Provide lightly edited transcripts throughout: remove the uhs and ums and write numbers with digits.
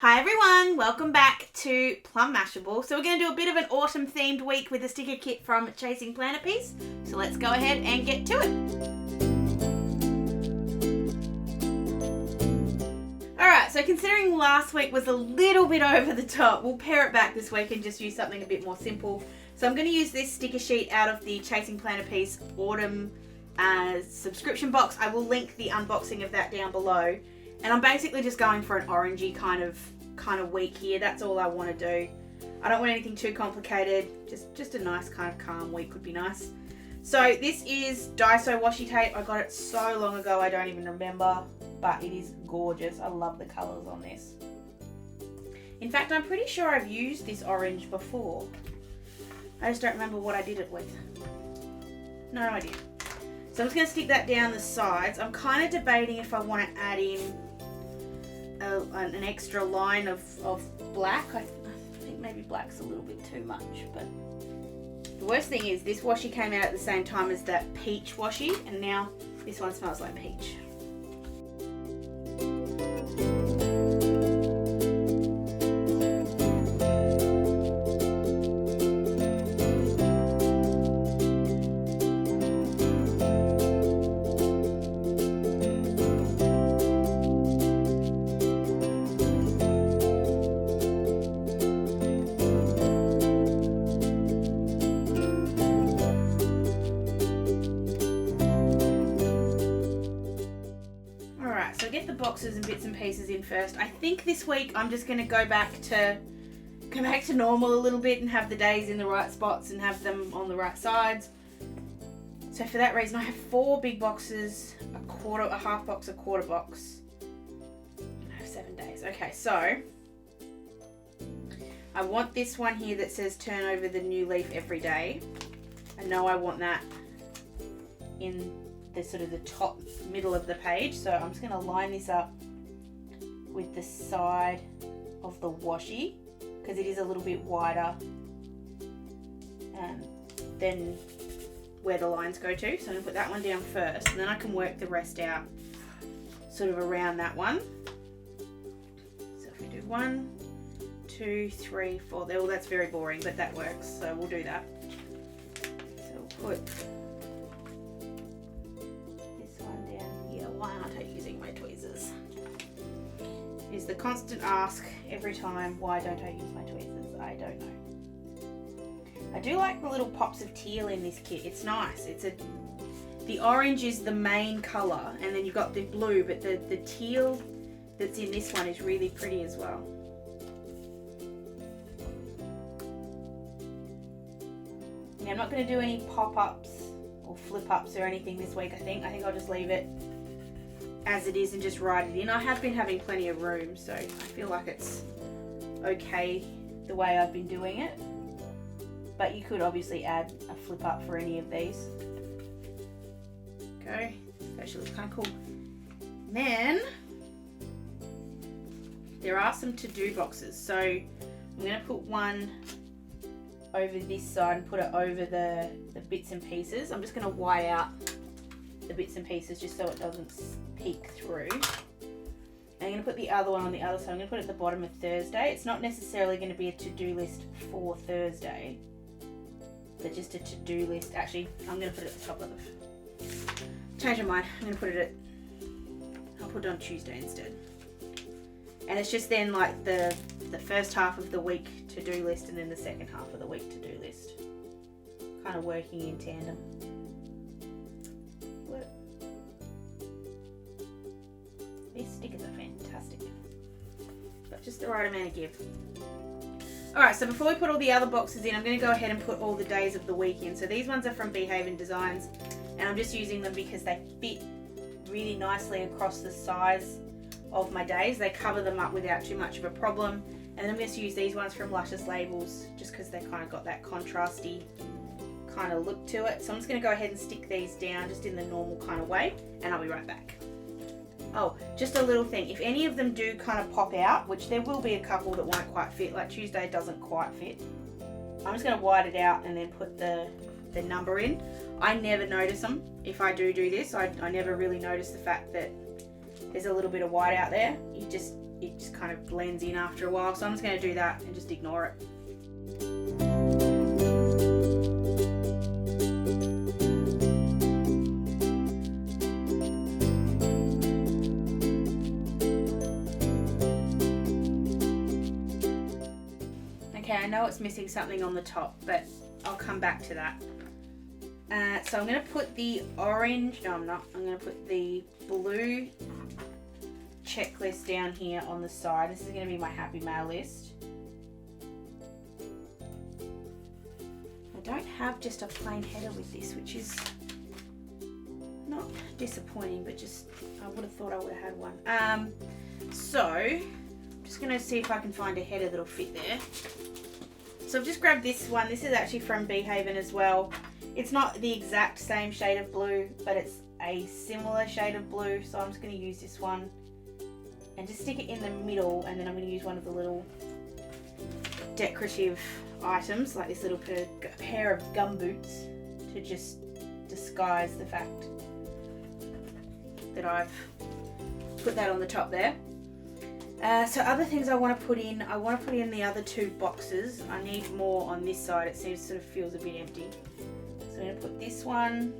Hi everyone, welcome back to Plum Mashable. So we're going to do a bit of an autumn themed week with a sticker kit from Chasing Planner Piece. So let's go ahead and get to it. Alright, so considering last week was a little bit over the top, we'll pare it back this week and just use something a bit more simple. So I'm going to use this sticker sheet out of the Chasing Planner Piece autumn subscription box. I will link the unboxing of that down below. And I'm basically just going for an orangey kind of week here. That's all I want to do. I don't want anything too complicated. Just a nice kind of calm week would be nice. So this is Daiso washi tape. I got it so long ago I don't even remember, but it is gorgeous. I love the colours on this. In fact, I'm pretty sure I've used this orange before. I just don't remember what I did it with. No idea. So I'm just going to stick that down the sides. I'm kind of debating if I want to add in an extra line of black. I think maybe black's a little bit too much, but the worst thing is this washi came out at the same time as that peach washi, and now this one smells like peach. So get the boxes and bits and pieces in first. I think this week I'm just going to go back to normal a little bit and have the days in the right spots and have them on the right sides. So for that reason I have 4 big boxes, a half box, a quarter box. I have 7 days. Okay, so I want this one here that says turn over the new leaf every day. I know I want that in the sort of the top middle of the page, so I'm just going to line this up with the side of the washi because it is a little bit wider than where the lines go to. So I'm going to put that one down first and then I can work the rest out sort of around that one. So if we do 1, 2, 3, 4, well, that's very boring, but that works, so we'll do that. So we'll put why aren't I using my tweezers? Is the constant ask every time, why don't I use my tweezers? I don't know. I do like the little pops of teal in this kit. It's nice. The orange is the main colour and then you've got the blue, but the teal that's in this one is really pretty as well. Yeah, I'm not going to do any pop-ups or flip-ups or anything this week, I think. I think I'll just leave it as it is and just write it in. I have been having plenty of room, so I feel like it's okay the way I've been doing it. But you could obviously add a flip up for any of these. Okay, that actually looks kind of cool. And then there are some to-do boxes. So I'm going to put one over this side and put it over the bits and pieces. I'm just going to white out the bits and pieces just so it doesn't peek through. And I'm going to put the other one on the other side. I'm going to put it at the bottom of Thursday. It's not necessarily going to be a to-do list for Thursday, but just a to-do list. Actually, I'm going to put it at the top of the... Change my mind. I'm going to put it I'll put it on Tuesday instead. And it's just then like the first half of the week to-do list and then the second half of the week to-do list. Kind of working in tandem. These stickers are fantastic, but just the right amount of give. Alright, so before we put all the other boxes in, I'm going to go ahead and put all the days of the week in. So these ones are from Behaven Designs, and I'm just using them because they fit really nicely across the size of my days. They cover them up without too much of a problem. And then I'm going to use these ones from Luscious Labels, just because they kind of got that contrasty kind of look to it. So I'm just going to go ahead and stick these down just in the normal kind of way, and I'll be right back. Oh, just a little thing. If any of them do kind of pop out, which there will be a couple that won't quite fit, like Tuesday doesn't quite fit, I'm just going to white it out and then put the number in. I never notice them if I do this. I never really notice the fact that there's a little bit of white out there. it just kind of blends in after a while. So I'm just going to do that and just ignore it. Okay, I know it's missing something on the top, but I'll come back to that. So I'm going to put the orange, no I'm not, I'm going to put the blue checklist down here on the side. This is going to be my Happy Mail list. I don't have just a plain header with this, which is not disappointing, but just I would have thought I would have had one. So I'm just going to see if I can find a header that'll fit there. So I've just grabbed this one. This is actually from Behaven as well. It's not the exact same shade of blue, but it's a similar shade of blue. So I'm just going to use this one and just stick it in the middle, and then I'm going to use one of the little decorative items, like this little pair of gumboots, to just disguise the fact that I've put that on the top there. So other things I want to put in, the other two boxes. I need more on this side. It seems sort of feels a bit empty. So I'm going to put this one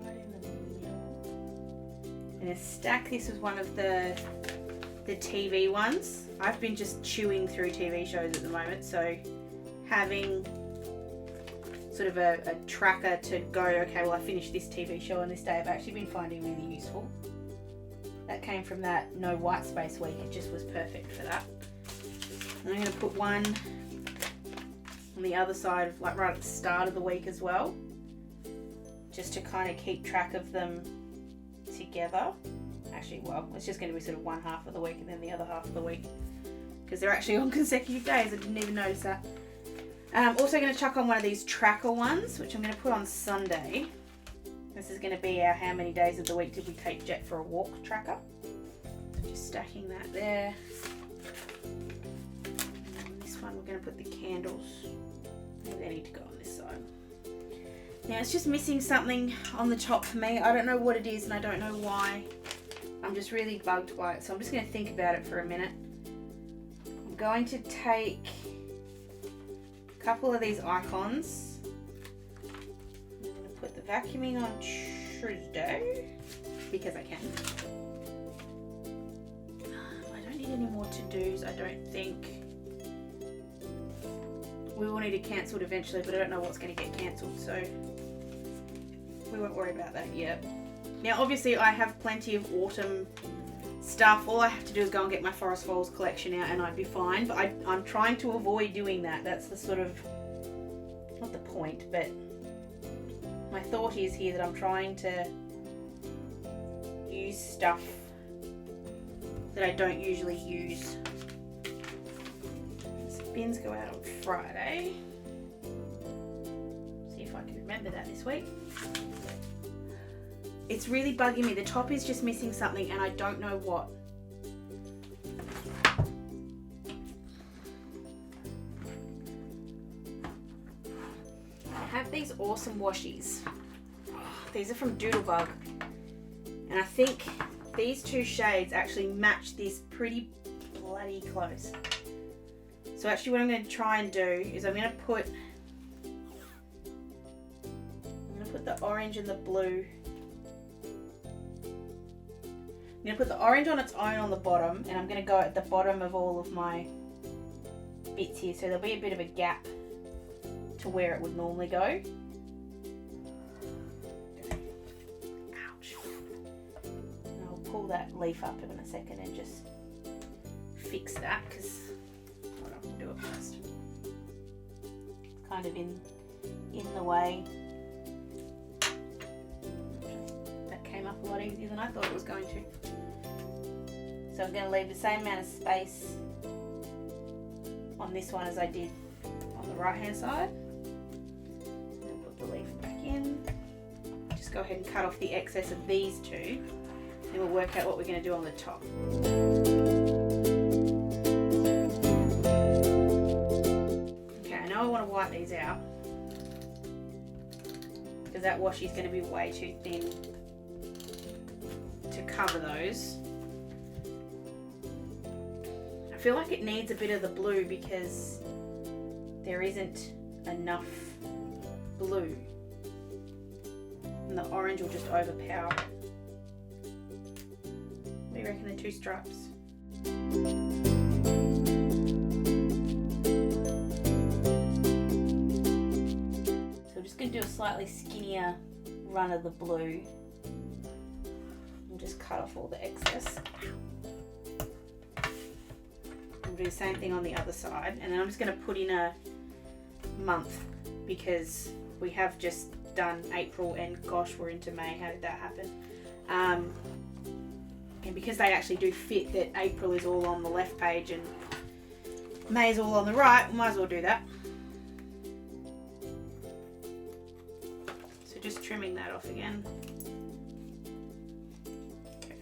right in the middle. I'm going to stack this with one of the TV ones. I've been just chewing through TV shows at the moment, so having sort of a tracker to go, okay, well I finished this TV show on this day, I've actually been finding really useful. That came from that no white space week. It just was perfect for that. And I'm going to put one on the other side, of, like right at the start of the week as well, just to kind of keep track of them together. Actually, well, it's just going to be sort of one half of the week and then the other half of the week, because they're actually on consecutive days. I didn't even notice that. I'm also going to chuck on one of these tracker ones, which I'm going to put on Sunday. This is going to be our how many days of the week did we take Jet for a walk tracker. So just stacking that there. And this one we're going to put the candles. They need to go on this side. Now it's just missing something on the top for me. I don't know what it is and I don't know why. I'm just really bugged by it. So I'm just going to think about it for a minute. I'm going to take couple of these icons. I'm going to put the vacuuming on Tuesday because I can. I don't need any more to-dos, I don't think. We will need it cancelled eventually, but I don't know what's going to get cancelled, so we won't worry about that yet. Now obviously I have plenty of autumn stuff. All I have to do is go and get my Forest Falls collection out and I'd be fine, but I'm trying to avoid doing that. That's the sort of, not the point, but my thought is here that I'm trying to use stuff that I don't usually use. So bins go out on Friday. See if I can remember that this week. It's really bugging me. The top is just missing something and I don't know what. I have these awesome washies. These are from Doodlebug. And I think these two shades actually match this pretty bloody close. So actually what I'm going to try and do is I'm going to put the orange and the blue. I'm going to put the orange on its own on the bottom, and I'm going to go at the bottom of all of my bits here, so there'll be a bit of a gap to where it would normally go. Ouch. And I'll pull that leaf up in a second and just fix that, because I don't have to do it first. It's kind of in the way. That came up a lot easier than I thought it was going to. So I'm going to leave the same amount of space on this one as I did on the right hand side. And put the leaf back in. Just go ahead and cut off the excess of these two. Then we'll work out what we're going to do on the top. Okay, I know I want to wipe these out, because that washi is going to be way too thin to to cover those. I feel like it needs a bit of the blue because there isn't enough blue. And the orange will just overpower. What do you reckon, the 2 stripes? So we're just going to do a slightly skinnier run of the blue. And just cut off all the excess. We'll do the same thing on the other side. And then I'm just going to put in a month because we have just done April and gosh, we're into May. How did that happen? And because they actually do fit that April is all on the left page and May is all on the right, we might as well do that. So just trimming that off again. Okay.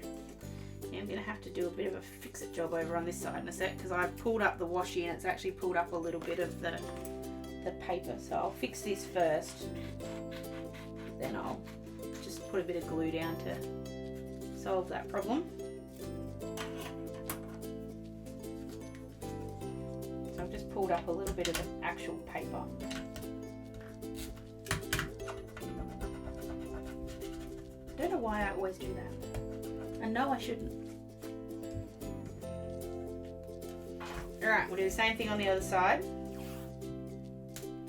Yeah, I'm going to have to do a bit of a fix-it job over on this side in a sec because I've pulled up the washi and it's actually pulled up a little bit of the paper. So I'll fix this first. Then I'll just put a bit of glue down to solve that problem. So I've just pulled up a little bit of the actual paper. I don't know why I always do that. I know I shouldn't. Alright, we'll do the same thing on the other side.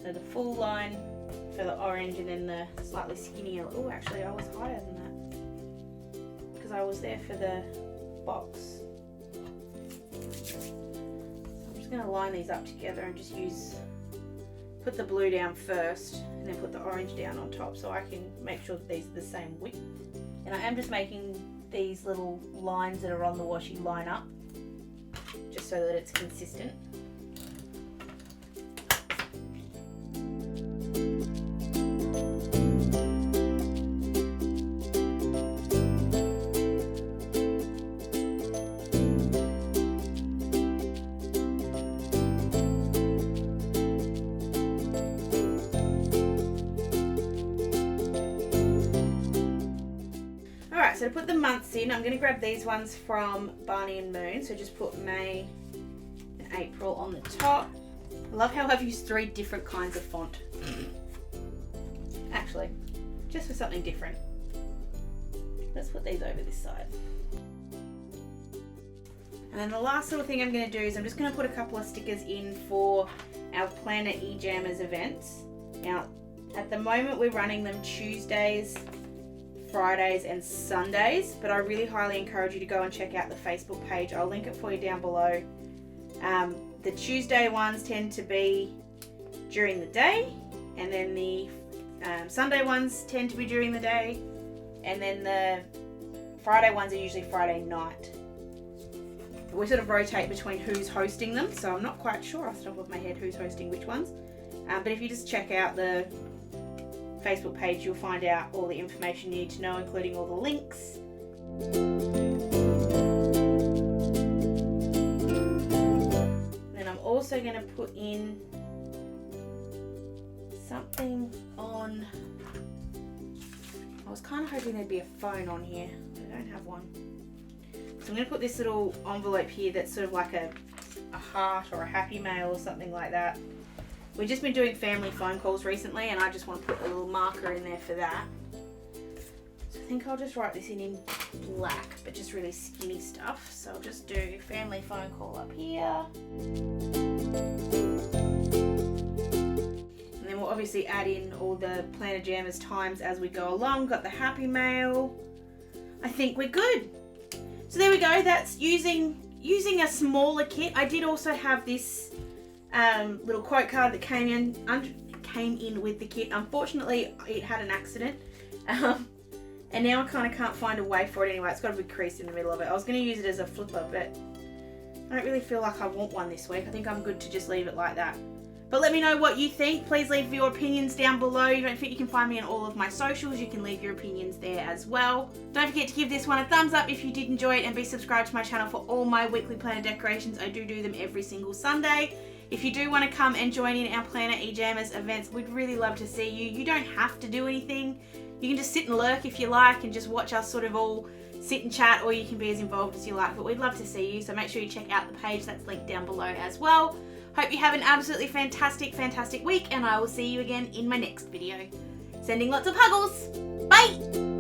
So the full line for the orange and then the slightly skinnier. Oh, actually I was higher than that because I was there for the box. So I'm just going to line these up together and just put the blue down first and then put the orange down on top so I can make sure that these are the same width. And I am just making these little lines that are on the washi line up just so that it's consistent. So to put the months in, I'm going to grab these ones from Barney and Moon. So just put May and April on the top. I love how I've used 3 different kinds of font. Actually, just for something different. Let's put these over this side. And then the last little thing I'm going to do is I'm just going to put a couple of stickers in for our Planner E-Jammers events. Now, at the moment we're running them Tuesdays, Fridays and Sundays, but I really highly encourage you to go and check out the Facebook page. I'll link it for you down below. The Tuesday ones tend to be during the day, and then the Sunday ones tend to be during the day, and then the Friday ones are usually Friday night. We sort of rotate between who's hosting them, so I'm not quite sure off the top of my head who's hosting which ones. But if you just check out the Facebook page, you'll find out all the information you need to know, including all the links. Then I'm also going to put in something on. I was kind of hoping there'd be a phone on here. I don't have one. So I'm going to put this little envelope here that's sort of like a heart or a happy mail or something like that. We've just been doing family phone calls recently and I just want to put a little marker in there for that. So I think I'll just write this in black, but just really skinny stuff. So I'll just do family phone call up here. And then we'll obviously add in all the Planner Jammers times as we go along. Got the happy mail. I think we're good. So there we go. That's using a smaller kit. I did also have this little quote card that came in with the kit. Unfortunately, it had an accident, and now I kind of can't find a way for it anyway. It's got a big crease in the middle of it. I was going to use it as a flipper, but I don't really feel like I want one this week. I think I'm good to just leave it like that. But let me know what you think. Please leave your opinions down below. You can find me on all of my socials. You can leave your opinions there as well. Don't forget to give this one a thumbs up if you did enjoy it, and be subscribed to my channel for all my weekly planner decorations. I do them every single Sunday. If you do want to come and join in our Planner E-Jammers events, we'd really love to see you. You don't have to do anything. You can just sit and lurk if you like and just watch us sort of all sit and chat, or you can be as involved as you like, but we'd love to see you. So make sure you check out the page that's linked down below as well. Hope you have an absolutely fantastic week, and I will see you again in my next video. Sending lots of huggles. Bye!